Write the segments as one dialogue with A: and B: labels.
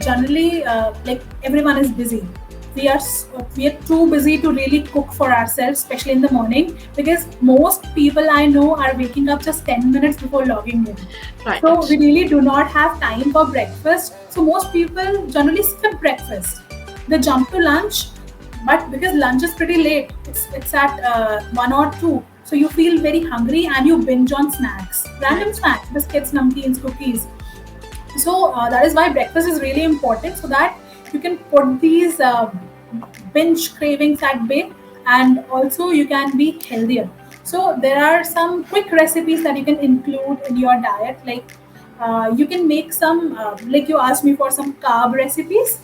A: generally, like everyone is busy. We are too busy to really cook for ourselves, especially in the morning, because most people I know are waking up just 10 minutes before logging in. So
B: Right.
A: we really do not have time for breakfast. So most people generally skip breakfast. They jump to lunch, but because lunch is pretty late, it's at 1 or 2. So you feel very hungry and you binge on snacks, random
B: Right.
A: snacks, biscuits, namkeens, cookies. So that is why breakfast is really important, so that you can put these binge cravings at bay, and also you can be healthier. So there are some quick recipes that you can include in your diet, like you can make some like you asked me for some carb recipes.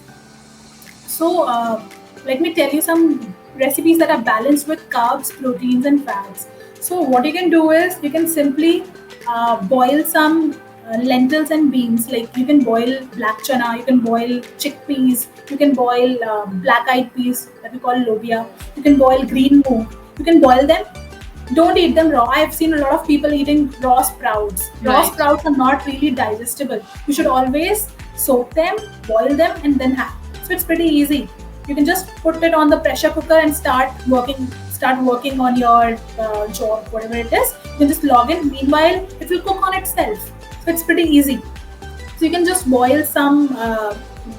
A: So let me tell you some recipes that are balanced with carbs, proteins, and fats. So what you can do is you can simply boil some lentils and beans. Like you can boil black chana, you can boil chickpeas, you can boil black-eyed peas that we call lobia. You can boil green moong. You can boil them. Don't eat them raw. I've seen a lot of people eating raw sprouts. Raw
B: Right.
A: sprouts are not really digestible. You should always soak them, boil them, and then have. So it's pretty easy. You can just put it on the pressure cooker and start working. Start working on your job, whatever it is. You can just log in. Meanwhile, it will cook on itself. So it's pretty easy. So you can just boil some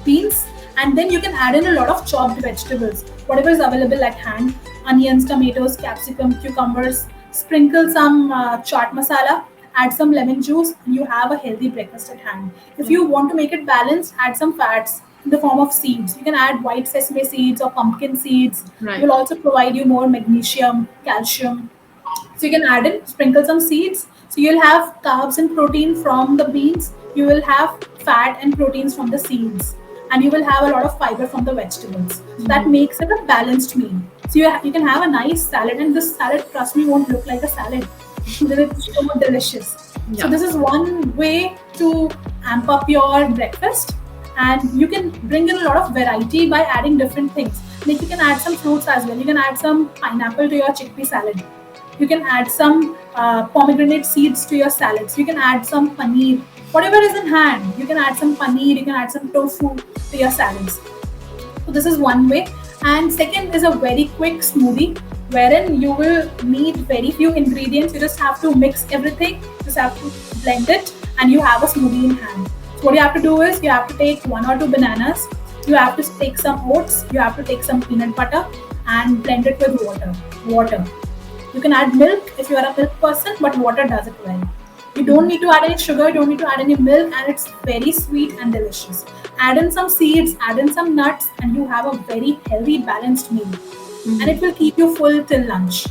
A: beans, and then you can add in a lot of chopped vegetables, whatever is available at hand: onions, tomatoes, capsicum, cucumbers. Sprinkle some chaat masala, add some lemon juice, and you have a healthy breakfast at hand. If you want to make it balanced, add some fats in the form of seeds. You can add white sesame seeds or pumpkin seeds. It will
B: Right.
A: also provide you more magnesium, calcium. So you can add in, sprinkle some seeds. So you'll have carbs and protein from the beans. You will have fat and proteins from the seeds, and you will have a lot of fiber from the vegetables. So that
B: Mhm.
A: makes it a balanced meal. So you can have a nice salad, and this salad, trust me, won't look like a salad. Because it's so delicious. So
B: Yeah.
A: this is one way to amp up your breakfast, and you can bring in a lot of variety by adding different things. Like you can add some fruits as well. You can add some pineapple to your chickpea salad. You can add some pomegranate seeds to your salads. You can add some paneer, whatever is in hand. You can add some paneer. You can add some tofu to your salads. So this is one way. And second is a very quick smoothie, wherein you will need very few ingredients. You just have to mix everything, just have to blend it, and you have a smoothie in hand. So what you have to do is you have to take 1 or 2 bananas, you have to take some oats, you have to take some peanut butter, and blend it with water. Water. You can add milk if you are a milk person, but water does it well. You don't need to add any sugar, you don't need to add any milk, and it's very sweet and delicious. Add in some seeds, add in some nuts, and you have a very healthy, balanced meal. And it
B: Mhm.
A: will keep you full till lunch.